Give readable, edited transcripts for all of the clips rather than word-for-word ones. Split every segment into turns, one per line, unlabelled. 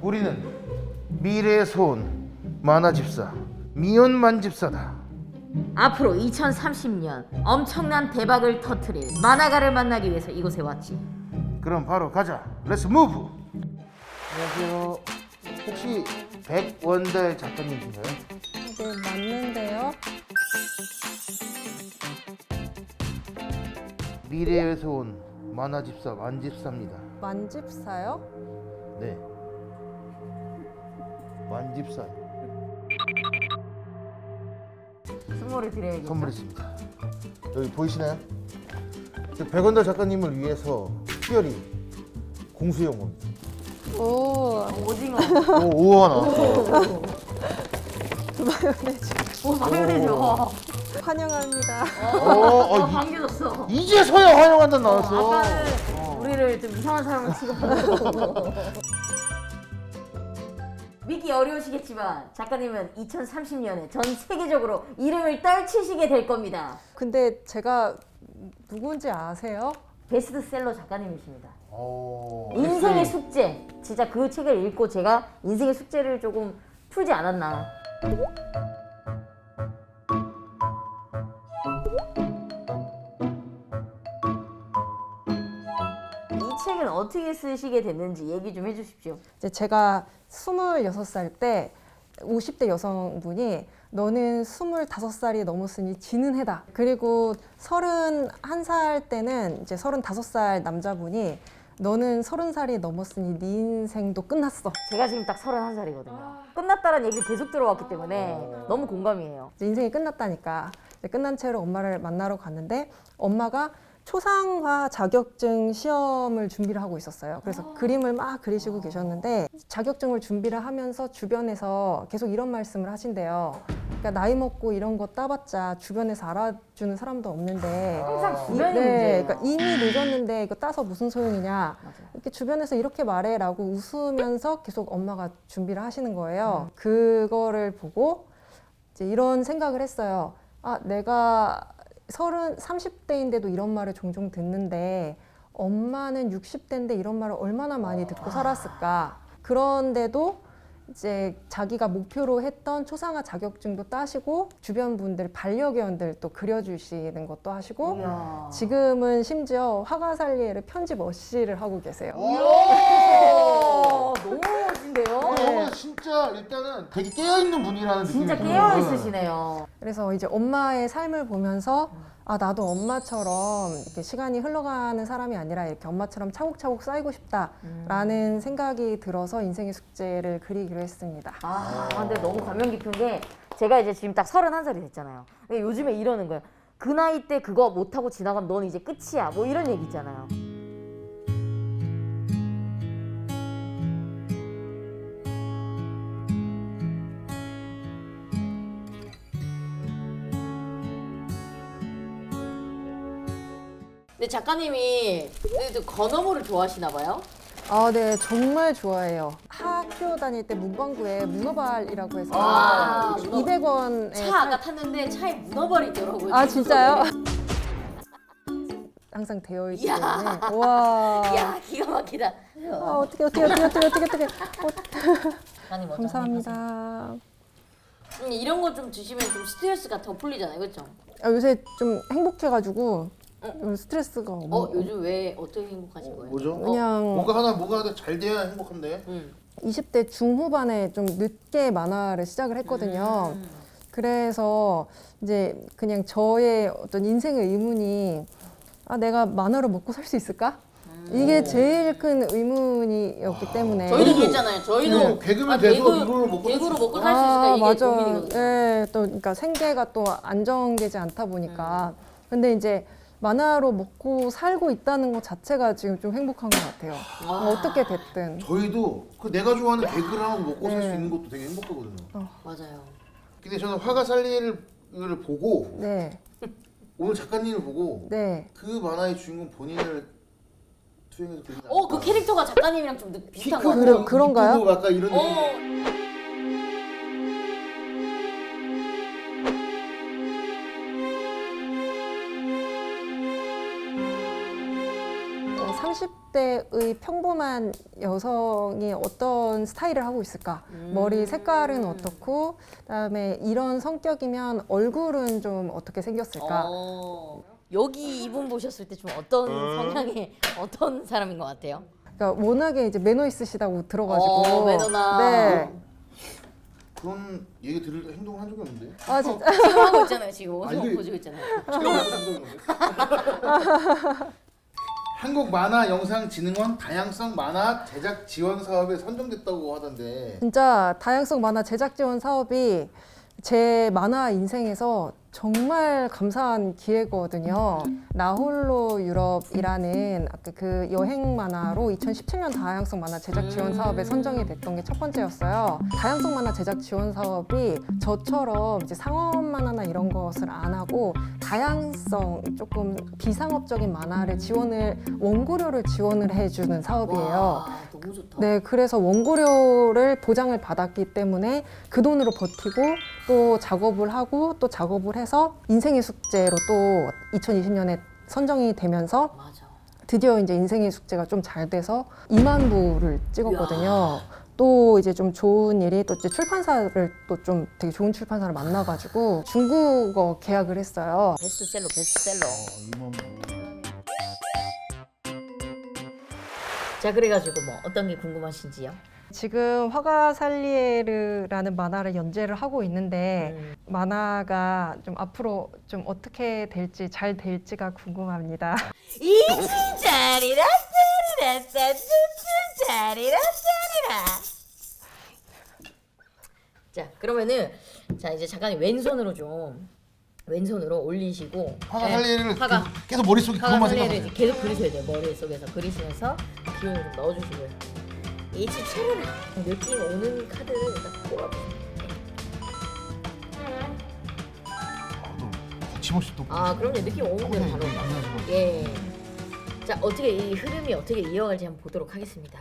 우리는 미래의 소원 만화집사 미연만집사다.
앞으로 2030년 엄청난 대박을 터뜨릴 만화가를 만나기 위해서 이곳에 왔지.
그럼 바로 가자. 렛츠 무브. 안녕하세요. 혹시 백원달 작가님이신가요?
네, 맞는데요.
미래에서 온 만화집사 만집사입니다.
만집사요?
네. 만집사
선물을 드려야겠죠.
선물했습니다. 여기 보이시나요? 저 백원달 작가님을 위해서 특별히 공수용원
오,
오징어.
오 나왔어.
오, 마요네즈.
환영합니다.
반겨줬어.
이제서야 환영한다 나왔어.
아까는 우리를 좀 이상한 사람으로 취급하고. 믿기 어려우시겠지만 작가님은 2030년에 전 세계적으로 이름을 떨치시게 될 겁니다.
근데 제가 누군지 아세요?
베스트셀러 작가님이십니다.
오,
인생의
역시
숙제. 진짜 그 책을 읽고 제가 인생의 숙제를 조금 풀지 않았나. 이 책은 어떻게 쓰시게 됐는지 얘기 좀 해주십시오.
이제 제가 26살 때 50대 여성분이 너는 25살이 넘었으니 지는 해다. 그리고 31살 때는 이제 35살 남자분이 너는 30살이 넘었으니 네 인생도 끝났어.
제가 지금 딱 31살이거든요. 끝났다는 얘기를 계속 들어왔기 때문에 너무 공감이에요.
이제 인생이 끝났다니까. 이제 끝난 채로 엄마를 만나러 갔는데 엄마가 초상화 자격증 시험을 준비를 하고 있었어요. 그래서 그림을 막 그리시고 계셨는데 자격증을 준비를 하면서 주변에서 계속 이런 말씀을 하신대요. 그러니까 나이 먹고 이런 거 따봤자 주변에서 알아주는 사람도 없는데
항상 주변이
네,
문제예요.
그러니까 이미 늦었는데 이거 따서 무슨 소용이냐.
맞아요.
이렇게 주변에서 이렇게 말해라고 웃으면서 계속 엄마가 준비를 하시는 거예요. 그거를 보고 이제 이런 생각을 했어요. 아, 내가 30대인데도 이런 말을 종종 듣는데 엄마는 60대인데 이런 말을 얼마나 많이 듣고 살았을까. 그런데도 이제 자기가 목표로 했던 초상화 자격증도 따시고 주변 분들 반려견들 또 그려주시는 것도 하시고
이야.
지금은 심지어 화가살리에를 편집 어시를 하고 계세요.
이야, 너무 멋진데요?
어, 진짜 일단은 되게 깨어있는 분이라는 느낌이
진짜
들어요.
깨어 있으시네요.
그래서 이제 엄마의 삶을 보면서 아, 나도 엄마처럼 이렇게 시간이 흘러가는 사람이 아니라 이렇게 엄마처럼 차곡차곡 쌓이고 싶다라는 생각이 들어서 인생의 숙제를 그리기로 했습니다.
아, 근데 너무 감명 깊은 게 제가 이제 지금 딱 31살이 됐잖아요. 근데 요즘에 이러는 거예요. 그 나이 때 그거 못하고 지나가면 넌 이제 끝이야. 뭐 이런 얘기 있잖아요. 근데 작가님이 또 건어물을 좋아하시나 봐요?
아, 네, 정말 좋아해요. 학교 다닐 때 문방구에 문어발이라고 해서
아,
200원에
차 아까 탔는데 차에 문어발이 있더라고요.
아, 진짜요? 항상 되어 있기
이야.
때문에 와.
야, 기가 막히다.
아, 어떻게
작가님 먼저
감사합니다.
이런 거 좀 드시면 좀 스트레스가 더 풀리잖아요, 그렇죠?
아, 요새 좀 행복해가지고 스트레스가
요즘 왜 어떻게 행복하신 거예요?
뭐죠?
그냥
뭐가 하나 잘 돼야 행복한데.
20대 중후반에 좀 늦게 만화를 시작을 했거든요. 그래서 이제 그냥 저의 어떤 인생의 의문이 아, 내가 만화로 먹고 살 수 있을까? 이게 제일 큰 의문이었기 때문에
저희도 그랬잖아요. 저희도
개그맨 돼서 이걸로 먹고
개그로 먹고 살 수 있을까 이게
맞아.
고민이거든요.
네, 또 그러니까 생계가 또 안정되지 않다 보니까 근데 이제 만화로 먹고 살고 있다는 것 자체가 지금 좀 행복한 것 같아요. 어떻게 됐든.
저희도 그 내가 좋아하는 개그를 하고 먹고 살 수
네.
있는 것도 되게 행복하거든요.
맞아요.
근데 저는 화가살리를 보고
네,
오늘 작가님을 보고
네.
그 만화의 주인공 본인을 투영해서 그리지
그 캐릭터가 작가님이랑 좀 비슷한 것
키
같아요.
크고
그런가요?
이쁘고 약간 이런 느낌.
30대의 평범한 여성이 어떤 스타일을 하고 있을까? 머리 색깔은 어떻고, 그다음에 이런 성격이면 얼굴은 좀 어떻게 생겼을까?
여기 이분 보셨을 때 좀 어떤 성향의 어떤 사람인 것 같아요?
그러니까 워낙에 이제 매너 있으시다고 들어가지고.
매너나.
네.
그런 얘기 들을 때 행동을 한 적이 없는데.
아 진짜.
지금 하고 있잖아요. 지금
아,
지금
이게-
보시고 있잖아요.
제가 무슨 생각인데? 한국만화영상진흥원 다양성 만화 제작 지원 사업에 선정됐다고 하던데.
진짜 다양성 만화 제작 지원 사업이 제 만화 인생에서 정말 감사한 기회거든요. 나홀로 유럽이라는 아까 그 여행 만화로 2017년 다양성 만화 제작 지원 사업에 선정이 됐던 게 첫 번째였어요. 다양성 만화 제작 지원 사업이 저처럼 이제 상업 만화나 이런 것을 안 하고 다양성 조금 비상업적인 만화를 원고료를 지원을 해주는 사업이에요.
와, 너무 좋다.
네, 그래서 원고료를 보장을 받았기 때문에 그 돈으로 버티고 또 작업을 하고 또 작업을 해서 인생의 숙제로 또 2020년에 선정이 되면서
맞아.
드디어 이제 인생의 숙제가 좀 잘 돼서 2만 부를 찍었거든요. 또 이제 좀 좋은 일이 또 이제 출판사를 또 좀 되게 좋은 출판사를 만나가지고 중국어 계약을 했어요.
베스트셀러, 베스트셀러.
이만
자, 그래가지고 뭐 어떤 게 궁금하신지요?
지금 화가 살리에르라는 만화를 연재를 하고 있는데 만화가 좀 앞으로 좀 어떻게 될지 잘 될지가 궁금합니다.
이진짜리라 짜리라 짜짜짜리라 짜리라. 자, 그러면은 자 이제 잠깐 왼손으로 올리시고
화가
네,
살리를
화가
계속 머릿속에
화가
그것만
살리를
생각하세요.
계속 그리셔야 돼요. 머릿속에서 그리시면서 기운을 좀 넣어주시고요. 이치 차려라. 느낌 오는 카드를 일단 뽑아보세요.
거침없이 또.
아, 그럼요. 느낌 오는 대로 바로. 예. 자, 어떻게 이 흐름이 어떻게 이어갈지 한번 보도록 하겠습니다.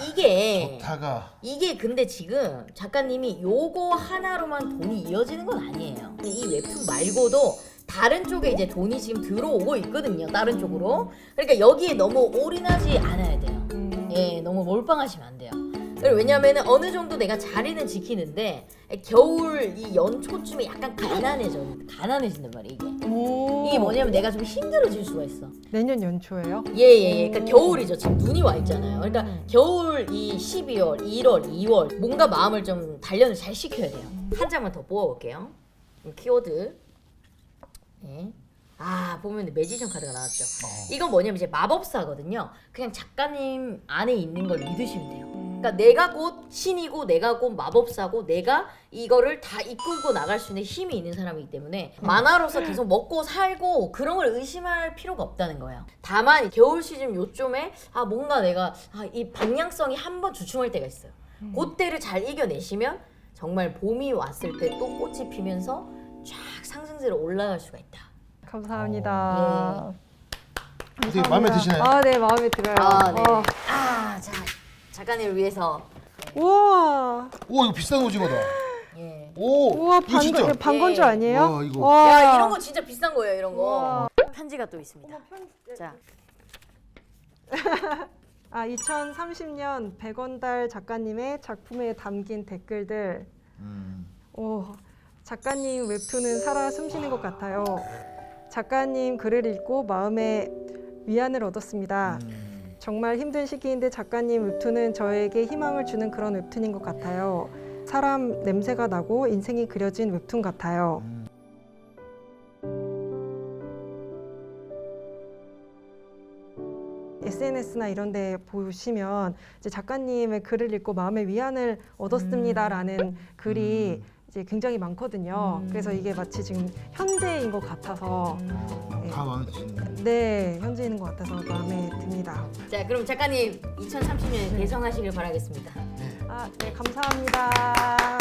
이게
타가
이게 근데 지금 작가님이 요거 하나로만 돈이 이어지는 건 아니에요. 이 웹툰 말고도 다른 쪽에 이제 돈이 지금 들어오고 있거든요. 다른 쪽으로. 그러니까 여기에 너무 올인하지 않아야 돼요. 예, 너무 몰빵하시면 안 돼요. 왜냐면은 어느 정도 내가 자리는 지키는데 겨울 이 연초쯤에 약간 가난해진단 말이에요. 이게 뭐냐면 내가 좀 힘들어질 수가 있어.
내년 연초예요?
예. 그러니까 겨울이죠. 지금 눈이 와 있잖아요. 그러니까 겨울 이 12월, 1월, 2월 뭔가 마음을 좀 단련을 잘 시켜야 돼요. 한 장만 더 뽑아볼게요. 키워드. 예. 보면 매지션 카드가 나왔죠. 이건 뭐냐면 이제 마법사거든요. 그냥 작가님 안에 있는 걸 믿으시면 돼요. 그러니까 내가 곧 신이고 내가 곧 마법사고 내가 이거를 다 이끌고 나갈 수 있는 힘이 있는 사람이기 때문에 만화로서 계속 먹고 살고 그런 걸 의심할 필요가 없다는 거예요. 다만 겨울 시즌 요쯤에 뭔가 내가 이 방향성이 한번 주춤할 때가 있어요. 그때를 잘 이겨내시면 정말 봄이 왔을 때 또 꽃이 피면서 쫙 상승세로 올라갈 수가 있다.
감사합니다.
어떻게 마음에 드시나요?
아, 네, 마음에 들어요.
네. 자, 작가님을 위해서
우와,
오 이거 비싼 오징어다.
예.
오
우와,
이거 진짜.
반건조 아니에요?
와 이거.
와.
야, 이런 거 진짜 비싼 거예요, 이런 거. 편지가 또 있습니다. 자,
2030년 백원달 작가님의 작품에 담긴 댓글들. 작가님 웹툰은 살아 숨쉬는 것 같아요. 작가님 글을 읽고 마음에 위안을 얻었습니다. 정말 힘든 시기인데 작가님 웹툰은 저에게 희망을 주는 그런 웹툰인 것 같아요. 사람 냄새가 나고 인생이 그려진 웹툰 같아요. SNS나 이런 데 보시면 이제 작가님의 글을 읽고 마음의 위안을 얻었습니다라는 글이 이제 굉장히 많거든요. 그래서 이게 마치 지금 현재인 것 같아서
다 마음에 드시는.
네, 현재인 것 같아서 마음에 듭니다.
자, 그럼 작가님 2030년에 대성하시길 바라겠습니다.
네, 감사합니다.